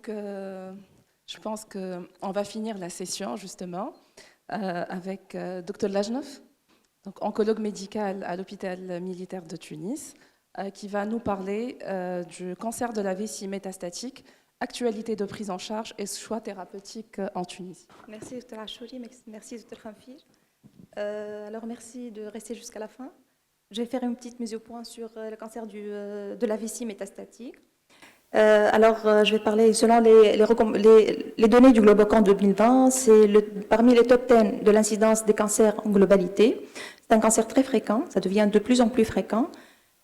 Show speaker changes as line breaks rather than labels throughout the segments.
je pense qu'on va finir la session, justement, avec Dr Lajnov, donc oncologue médical à l'hôpital militaire de Tunis, qui va nous parler du cancer de la vessie métastatique, actualité de prise en charge et choix thérapeutiques en Tunisie.
Merci, Dr Achouri, merci, Dr Khamfir. Alors, merci de rester jusqu'à la fin. Je vais faire une petite mise au point sur le cancer de la vessie métastatique. Je vais parler selon les données du Globocon 2020, c'est parmi les top 10 de l'incidence des cancers en globalité. C'est un cancer très fréquent, ça devient de plus en plus fréquent,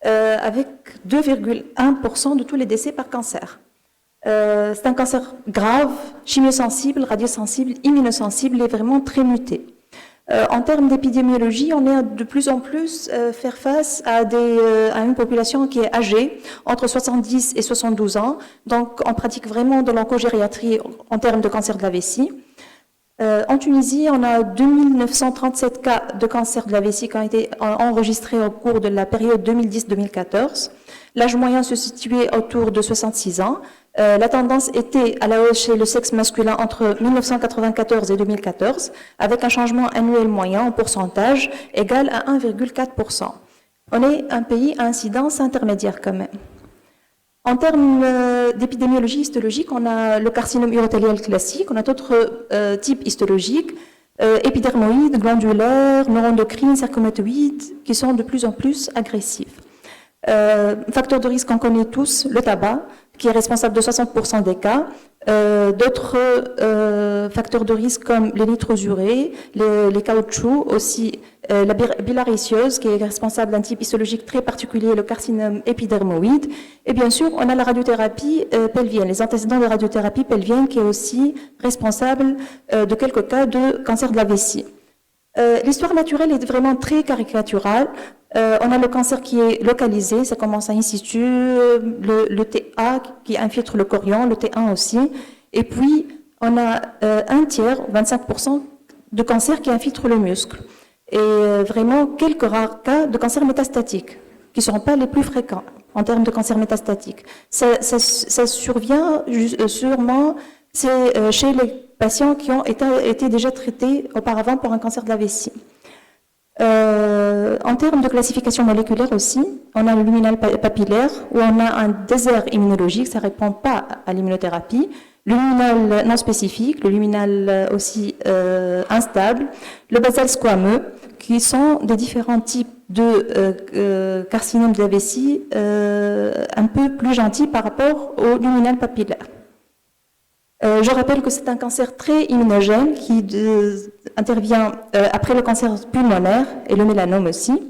avec 2,1% de tous les décès par cancer. C'est un cancer grave, chimiosensible, radiosensible, immunosensible et vraiment très muté. En termes d'épidémiologie, on est de plus en plus faire face à une population qui est âgée, entre 70 et 72 ans. Donc, on pratique vraiment de l'oncogériatrie en termes de cancer de la vessie. En Tunisie, on a 2937 cas de cancer de la vessie qui ont été enregistrés au cours de la période 2010-2014. L'âge moyen se situait autour de 66 ans. La tendance était à la hausse chez le sexe masculin entre 1994 et 2014, avec un changement annuel moyen en pourcentage égal à 1,4%. On est un pays à incidence intermédiaire quand même. En termes d'épidémiologie histologique, on a le carcinome urothélial classique, on a d'autres types histologiques, épidermoïdes, glandulaires, neuroendocrines, sarcomatoïdes, qui sont de plus en plus agressifs. Facteur de risque qu'on connaît tous, le tabac, qui est responsable de 60% des cas. D'autres facteurs de risque comme les nitrosurés, les caoutchoucs, aussi la bilharziose, qui est responsable d'un type histologique très particulier, le carcinome épidermoïde. Et bien sûr, on a la radiothérapie pelvienne, les antécédents de radiothérapie pelvienne, qui est aussi responsable de quelques cas de cancer de la vessie. L'histoire naturelle est vraiment très caricaturale. On a le cancer qui est localisé, ça commence à in situ, le TA qui infiltre le chorion, le T1 aussi. Et puis, on a un tiers, 25% de cancer qui infiltre le muscle. Et vraiment, quelques rares cas de cancer métastatique, qui ne sont pas les plus fréquents en termes de cancer métastatique. Ça survient sûrement chez les patients qui ont été déjà traités auparavant pour un cancer de la vessie. En termes de classification moléculaire aussi, on a le luminal papillaire où on a un désert immunologique, ça ne répond pas à l'immunothérapie, le luminal non spécifique, le luminal aussi instable, le basal squameux, qui sont des différents types de carcinome de la vessie un peu plus gentils par rapport au luminal papillaire. Je rappelle que c'est un cancer très immunogène qui intervient après le cancer pulmonaire et le mélanome aussi.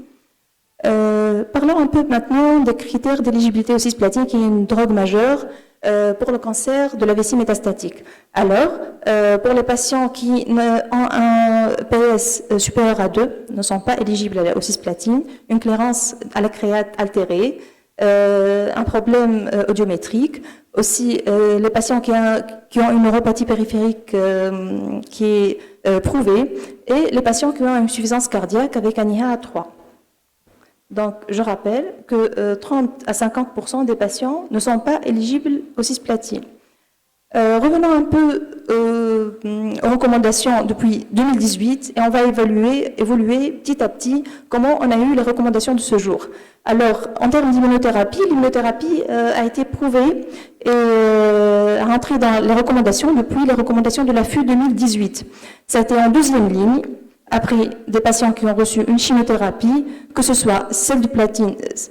Parlons un peu maintenant des critères d'éligibilité au cisplatine, qui est une drogue majeure pour le cancer de la vessie métastatique. Alors, pour les patients qui ont un PS supérieur à 2, ne sont pas éligibles au cisplatine, une clairance à la créate altérée, un problème audiométrique, aussi les patients qui ont une neuropathie périphérique qui est prouvée, et les patients qui ont une insuffisance cardiaque avec un IHA à 3. Donc, je rappelle que 30 à 50% des patients ne sont pas éligibles au cisplatine. Revenons un peu aux recommandations depuis 2018 et on va évoluer petit à petit comment on a eu les recommandations de ce jour. Alors, en termes d'immunothérapie, l'immunothérapie a été prouvée et a rentré dans les recommandations depuis les recommandations de la FU 2018. Ça a été en deuxième ligne, après des patients qui ont reçu une chimiothérapie, que ce soit celle de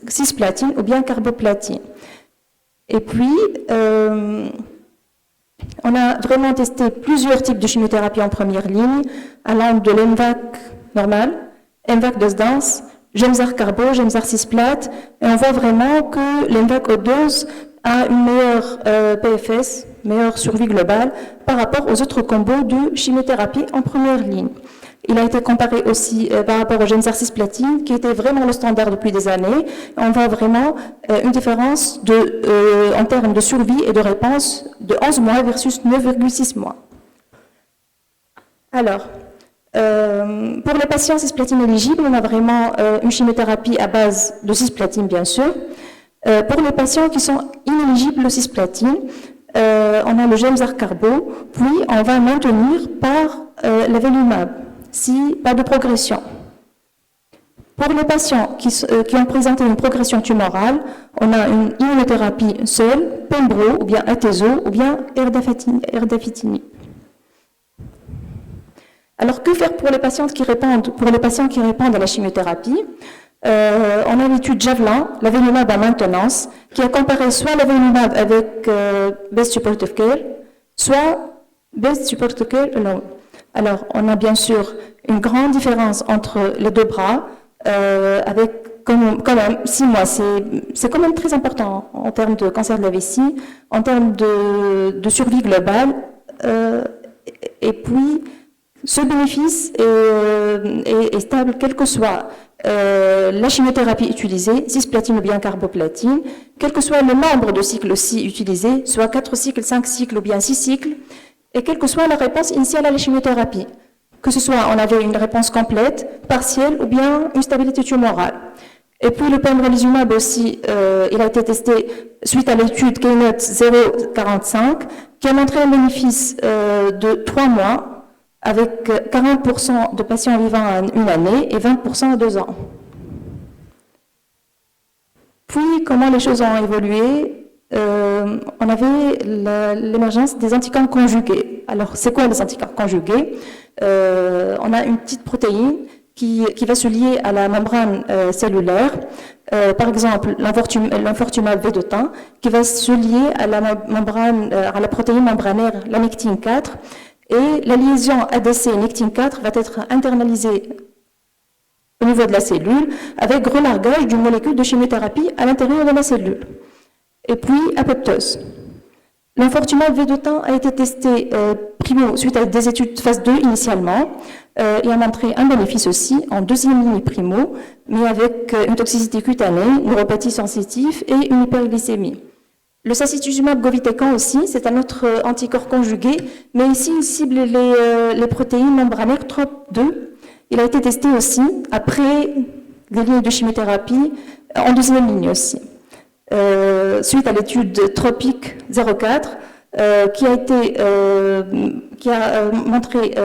cisplatine ou bien carboplatine. Et puis, on a vraiment testé plusieurs types de chimiothérapie en première ligne, allant de l'MVAC normal, MVAC dose dense, Gemzar carbo, Gemzar cisplat, et on voit vraiment que l'MVAC haute dose a une meilleure PFS, meilleure survie globale, par rapport aux autres combos de chimiothérapie en première ligne. Il a été comparé aussi par rapport au Gemzar cisplatine, qui était vraiment le standard depuis des années. On voit vraiment une différence en termes de survie et de réponse de 11 mois versus 9,6 mois. Alors, pour les patients cisplatine éligibles, on a vraiment une chimiothérapie à base de cisplatine, bien sûr. Pour les patients qui sont inéligibles au cisplatine, on a le Gemzar-Carbo, puis on va maintenir par l'avelumab, si pas de progression. Pour les patients qui ont présenté une progression tumorale, on a une immunothérapie seule, pembro, ou bien atezo, ou bien erdafitinib. Alors, que faire pour les patients qui répondent à la chimiothérapie? On a l'étude Javelin, l'avelumab à maintenance, qui a comparé soit l'avelumab avec best supportive care, soit best supportive care alone. Alors, on a bien sûr une grande différence entre les deux bras, avec quand même 6 mois. C'est quand même très important en termes de cancer de la vessie, en termes de survie globale, et puis ce bénéfice est stable, quelle que soit la chimiothérapie utilisée, cisplatine ou bien carboplatine, quel que soit le nombre de cycles aussi utilisés, soit 4 cycles, 5 cycles ou bien 6 cycles, et quelle que soit la réponse initiale à la chimiothérapie. Que ce soit on avait une réponse complète, partielle ou bien une stabilité tumorale. Et puis le pembrolizumab aussi, il a été testé suite à l'étude Keynote 045, qui a montré un bénéfice de 3 mois, avec 40% de patients vivant à 1 année et 20% à 2 ans. Puis, comment les choses ont évolué? On avait l'émergence des anticorps conjugués. Alors, c'est quoi les anticorps conjugués? On a une petite protéine qui va se lier à la membrane cellulaire, par exemple l'infortumab vedotin, qui va se lier à la protéine membranaire, la nectine 4, et la liaison ADC-nectine 4 va être internalisée au niveau de la cellule avec relargage d'une molécule de chimiothérapie à l'intérieur de la cellule. Et puis, apoptose. L'infortumab vedotin a été testé primo suite à des études phase 2 initialement et a montré un bénéfice aussi en deuxième ligne primo, mais avec une toxicité cutanée, neuropathie sensitive et une hyperglycémie. Le sacituzumab govitecan aussi, c'est un autre anticorps conjugué, mais ici il cible les protéines membranaires TROP2. Il a été testé aussi après des lignes de chimiothérapie en deuxième ligne aussi. Suite à l'étude Tropic 04, qui a montré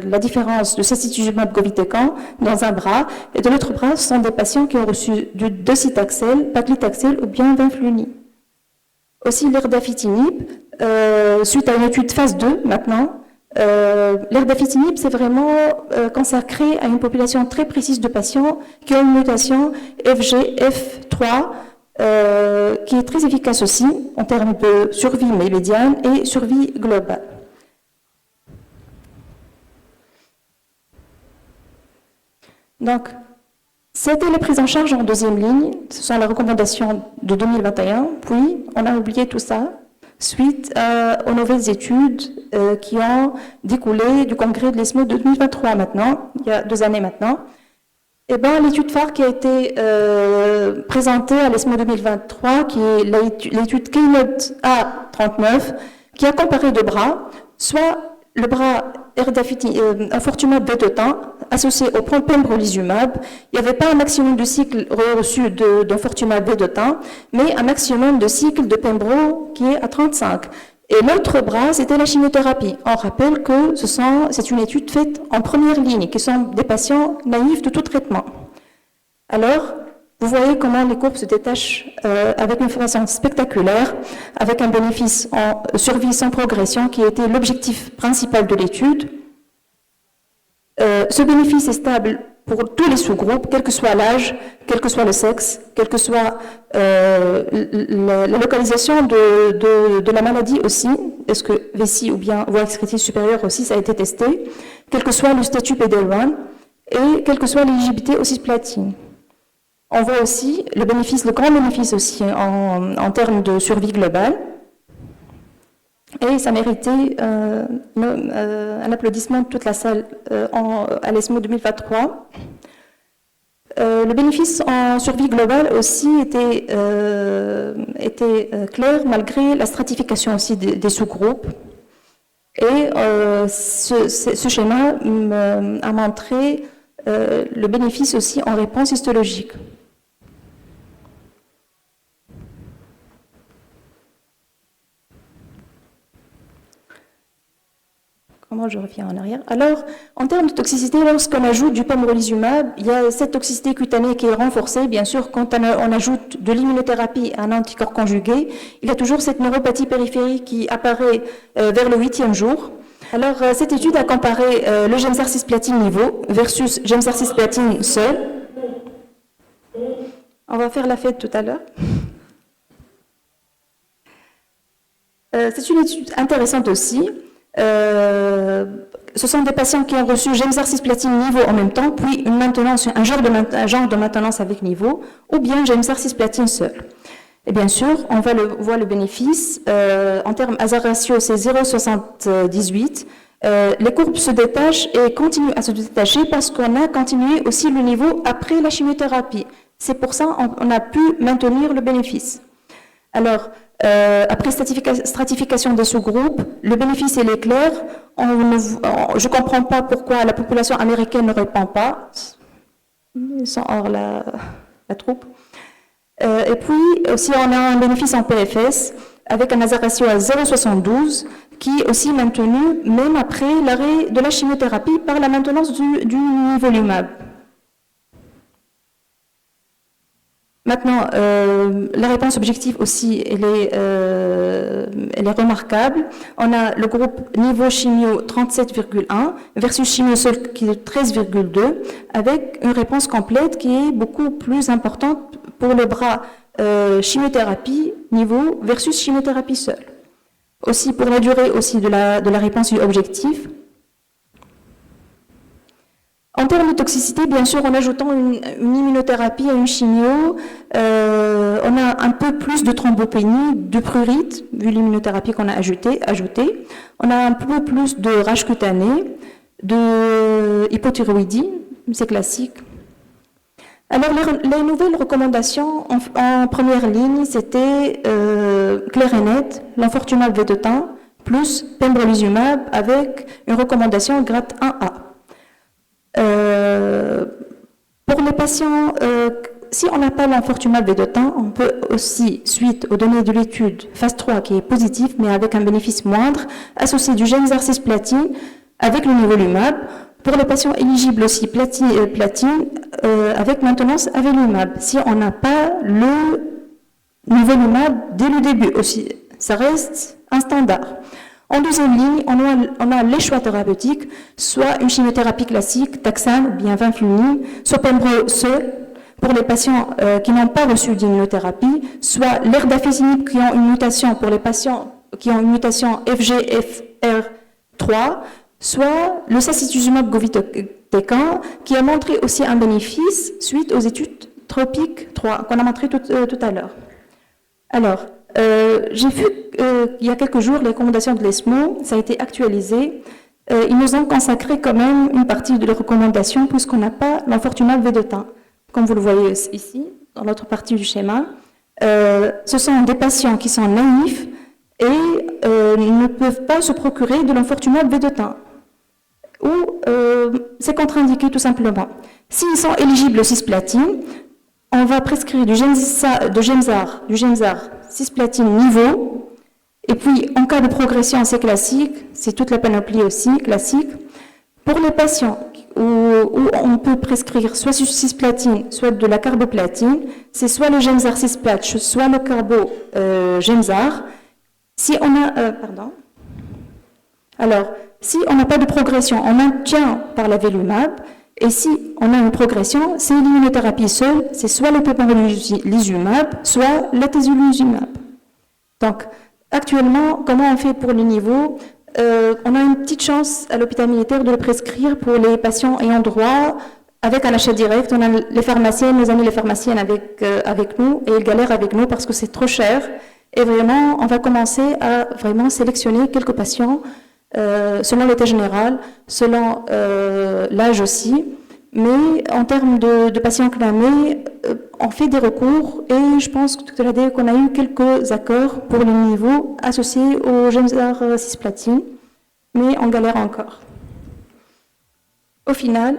la différence de sacituzumab govitecan dans un bras, et de l'autre bras, ce sont des patients qui ont reçu du docetaxel, paclitaxel ou bien vinflunib. Aussi l'erdafitinib, suite à une étude phase 2 maintenant, l'erdafitinib c'est vraiment consacré à une population très précise de patients qui ont une mutation FGF3 qui est très efficace aussi en termes de survie médiane et survie globale. Donc, c'était les prises en charge en deuxième ligne, ce sont les recommandations de 2021, puis on a oublié tout ça suite aux nouvelles études qui ont découlé du congrès de l'ESMO de 2023 maintenant, il y a 2 années maintenant. Et bien, l'étude phare qui a été présentée à l'ESMO 2023, qui est l'étude Keynote A39, qui a comparé 2 bras, soit le bras infortumab vedotin associé au pembrolizumab. Il n'y avait pas un maximum de cycles reçus d'infortumab vedotin, mais un maximum de cycles de pembro qui est à 35. Et l'autre bras, c'était la chimiothérapie. On rappelle que c'est une étude faite en première ligne, qui sont des patients naïfs de tout traitement. Alors, vous voyez comment les courbes se détachent avec une façon spectaculaire, avec un bénéfice en survie sans progression qui était l'objectif principal de l'étude. Ce bénéfice est stable pour tous les sous-groupes, quel que soit l'âge, quel que soit le sexe, quelle que soit la localisation de la maladie aussi, est-ce que vessie ou bien voie excrétive supérieure aussi, ça a été testé, quel que soit le statut PD-L1 et quelle que soit l'éligibilité au cisplatine. On voit aussi le grand bénéfice aussi en termes de survie globale. Et ça méritait un applaudissement de toute la salle à l'ESMO 2023. Le bénéfice en survie globale aussi était clair malgré la stratification aussi des sous-groupes. Et ce schéma a montré le bénéfice aussi en réponse histologique. comment je reviens en arrière? Alors, en termes de toxicité, lorsqu'on ajoute du pembrolizumab, il y a cette toxicité cutanée qui est renforcée. Bien sûr, quand on ajoute de l'immunothérapie à un anticorps conjugué, il y a toujours cette neuropathie périphérique qui apparaît vers le 8e jour. Alors, cette étude a comparé le Gemzar cisplatine niveau versus Gemzar cisplatine seul. On va faire la fête tout à l'heure. C'est une étude intéressante aussi. Ce sont des patients qui ont reçu Gemzar cisplatine niveau en même temps, puis une maintenance, un genre de maintenance avec niveau, ou bien Gemzar cisplatine seul. Et bien sûr, on voit le bénéfice. En termes hasard ratio, c'est 0,78. Les courbes se détachent et continuent à se détacher parce qu'on a continué aussi le niveau après la chimiothérapie. C'est pour ça qu'on a pu maintenir le bénéfice. Alors, après stratification des sous-groupes, le bénéfice il est clair. Je ne comprends pas pourquoi la population américaine ne répond pas. Ils sont hors la troupe. Et puis, aussi, on a un bénéfice en PFS avec un hasard ratio à 0,72 qui est aussi maintenu même après l'arrêt de la chimiothérapie par la maintenance du nivolumab. Maintenant, la réponse objective aussi, elle est remarquable. On a le groupe niveau chimio 37,1 versus chimio seul qui est 13,2, avec une réponse complète qui est beaucoup plus importante pour le bras chimiothérapie niveau versus chimiothérapie seule. Aussi pour la durée aussi de la réponse objective. En termes de toxicité, bien sûr, en ajoutant une immunothérapie à une chimio, on a un peu plus de thrombopénie, de prurite, vu l'immunothérapie qu'on a ajoutée. On a un peu plus de rage cutanée, de hypothyroïdie, c'est classique. Alors, les nouvelles recommandations en première ligne, c'était clair et net, l'enfortumab vedotin plus pembrolizumab avec une recommandation grade 1A. Pour les patients, si on n'a pas l'enfortumab vedotin, on peut aussi, suite aux données de l'étude phase 3 qui est positive, mais avec un bénéfice moindre, associer du Gemzar cisplatine avec le nivolumab. Pour les patients éligibles aussi, platine avec maintenance avelumab. Si on n'a pas le nivolumab dès le début aussi, ça reste un standard. En deuxième ligne, on a les choix thérapeutiques, soit une chimiothérapie classique, taxane ou bien vinflunine, soit pembro seul pour les patients qui n'ont pas reçu d'immunothérapie, soit l'erdafésinib qui ont une mutation pour les patients qui ont une mutation FGFR3, soit le sacituzumab govitecan qui a montré aussi un bénéfice suite aux études TROPIC 3 qu'on a montré tout à l'heure. Alors, j'ai vu il y a quelques jours les recommandations de l'ESMO, ça a été actualisé. Ils nous ont consacré quand même une partie de leurs recommandations puisqu'on n'a pas l'enfortumab vedotin. Comme vous le voyez ici, dans l'autre partie du schéma, ce sont des patients qui sont naïfs et ne peuvent pas se procurer de l'enfortumab vedotin. Ou c'est contre-indiqué tout simplement. S'ils sont éligibles au cisplatine, on va prescrire du Gemzar cisplatine niveau, et puis en cas de progression, c'est classique, c'est toute la panoplie aussi classique. Pour les patients où on peut prescrire soit du cisplatine, soit de la carboplatine, c'est soit le Gemzar cisplatch, soit le carbo Gemzar. Si on a, alors, si on n'a pas de progression, on maintient par l'avelumab. Et si on a une progression, c'est l'immunothérapie seule, c'est soit le pembrolizumab, soit l'atezolizumab. Donc, actuellement, comment on fait pour le niveau? On a une petite chance à l'hôpital militaire de le prescrire pour les patients ayant droit avec un achat direct. On a les pharmaciennes, nos amis les pharmaciennes avec nous, et ils galèrent avec nous parce que c'est trop cher. Et vraiment, on va commencer à vraiment sélectionner quelques patients selon l'état général, selon l'âge aussi, mais en termes de patients clamés, on fait des recours et je pense qu'on a eu quelques accords pour le niveau associé au Gemzar cisplatine, mais on galère encore. Au final,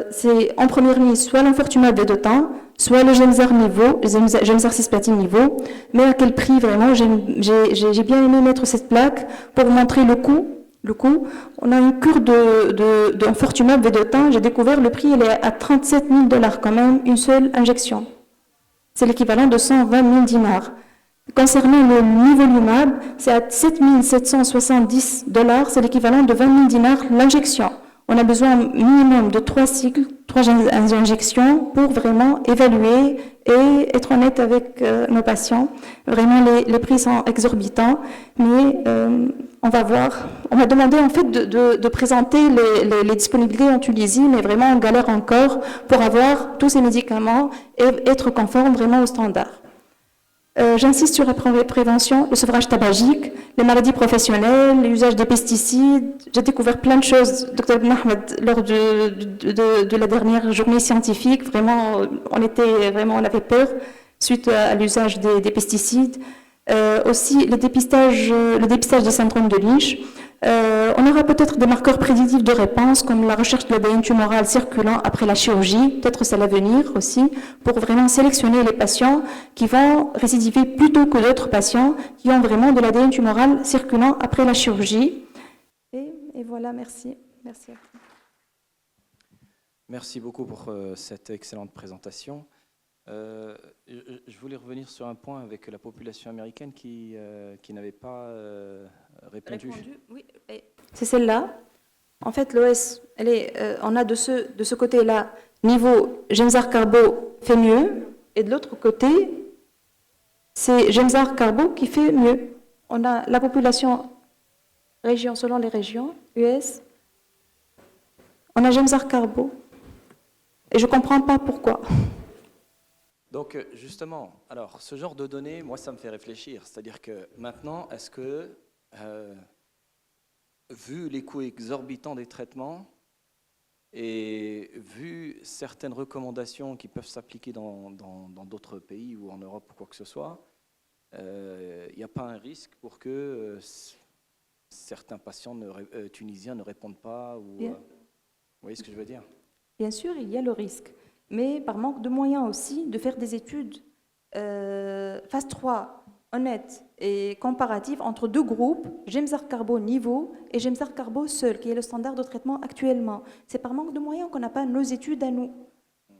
c'est en première ligne soit l'enfortumab vedotin, soit le Gemzar niveau, Gemzar cisplatine niveau, mais à quel prix vraiment? J'ai bien aimé mettre cette plaque pour vous montrer le coût Le coût, on a une cure en Fortumab Vedotin, j'ai découvert le prix, il est à 37 000 $ quand même, une seule injection. C'est l'équivalent de 120 000 dinars. Concernant le nivolumab, c'est à 7 770 $, c'est l'équivalent de 20 000 dinars l'injection. On a besoin minimum de 3 cycles, 3 injections pour vraiment évaluer et être honnête avec nos patients. Vraiment, les prix sont exorbitants, mais on va voir. On m'a demandé en fait de présenter les disponibilités en Tunisie, mais vraiment on galère encore pour avoir tous ces médicaments et être conforme vraiment aux standards. J'insiste sur la prévention, le sevrage tabagique, les maladies professionnelles, l'usage des pesticides. J'ai découvert plein de choses, Dr Ben Ahmed, lors de la dernière journée scientifique. Vraiment, on avait peur suite à l'usage des pesticides. Aussi, le dépistage des syndromes de Lynch. On aura peut-être des marqueurs prédictifs de réponse, comme la recherche de l'ADN tumoral circulant après la chirurgie, peut-être c'est l'avenir aussi, pour vraiment sélectionner les patients qui vont récidiver plus tôt que d'autres patients qui ont vraiment de l'ADN tumoral circulant après la chirurgie. Et voilà, merci. Merci à vous.
Merci beaucoup pour cette excellente présentation. Je voulais revenir sur un point avec la population américaine qui n'avait pas répondu.
Oui. C'est celle-là. En fait, l'OS, on a de ce côté-là, niveau Gemzar Carbo fait mieux, et de l'autre côté, c'est Gemzar Carbo qui fait mieux. On a la population, région selon les régions, US, on a Gemzar Carbo. Et je ne comprends pas pourquoi.
Donc justement, alors ce genre de données, moi ça me fait réfléchir. C'est-à-dire que maintenant, est-ce que, vu les coûts exorbitants des traitements et vu certaines recommandations qui peuvent s'appliquer dans d'autres pays ou en Europe ou quoi que ce soit, il n'y a pas un risque pour que certains patients tunisiens ne répondent pas ou, vous voyez ce que je veux dire?
Bien sûr, il y a le risque. Mais par manque de moyens aussi, de faire des études phase 3, honnêtes et comparatives entre deux groupes, Gemzar Carbo niveau et Gemzar Carbo seul, qui est le standard de traitement actuellement. C'est par manque de moyens qu'on n'a pas nos études à nous,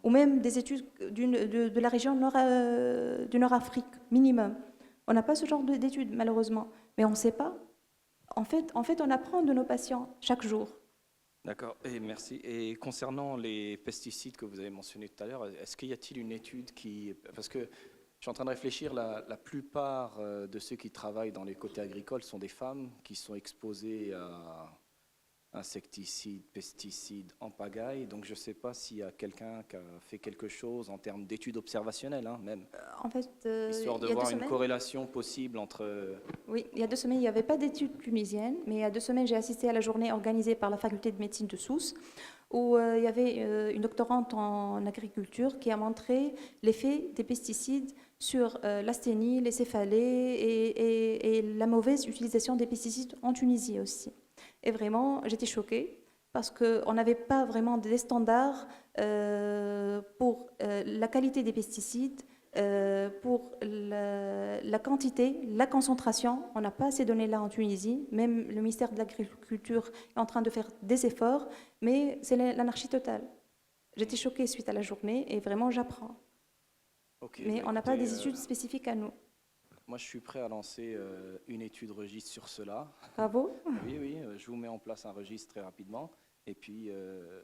ou même des études de la région du Nord-Afrique, minimum. On n'a pas ce genre d'études, malheureusement. Mais on ne sait pas. En fait, on apprend de nos patients chaque jour.
D'accord, et merci. Et concernant les pesticides que vous avez mentionnés tout à l'heure, est-ce qu'il y a-t-il une étude qui... Parce que je suis en train de réfléchir, la plupart de ceux qui travaillent dans les côtés agricoles sont des femmes qui sont exposées à insecticides, pesticides en pagaille. Donc je ne sais pas s'il y a quelqu'un qui a fait quelque chose en termes d'études observationnelles, hein, même.
En fait,
histoire de voir une corrélation possible entre...
Oui, il y a 2 semaines, il n'y avait pas d'études tunisiennes, mais il y a 2 semaines, j'ai assisté à la journée organisée par la faculté de médecine de Sousse, où il y avait une doctorante en agriculture qui a montré l'effet des pesticides sur l'asthénie, les céphalées et la mauvaise utilisation des pesticides en Tunisie aussi. Et vraiment, j'étais choquée parce qu'on n'avait pas vraiment des standards pour la qualité des pesticides, pour la quantité, la concentration. On n'a pas ces données-là en Tunisie. Même le ministère de l'Agriculture est en train de faire des efforts, mais c'est l'anarchie totale. J'étais choquée suite à la journée et vraiment j'apprends.
Okay,
mais on n'a pas des études spécifiques à nous.
Moi, je suis prêt à lancer une étude registre sur cela.
Bravo.
Oui, je vous mets en place un registre très rapidement. Et puis,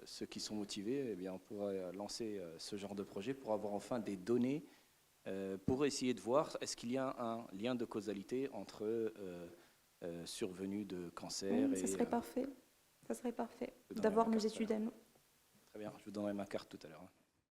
ceux qui sont motivés, eh bien, on pourra lancer ce genre de projet pour avoir enfin des données pour essayer de voir est-ce qu'il y a un lien de causalité entre survenue de cancer
oui,
et...
Ça serait parfait. Ça serait parfait d'avoir nos études à nous.
Très bien, je vous donnerai ma carte tout à l'heure.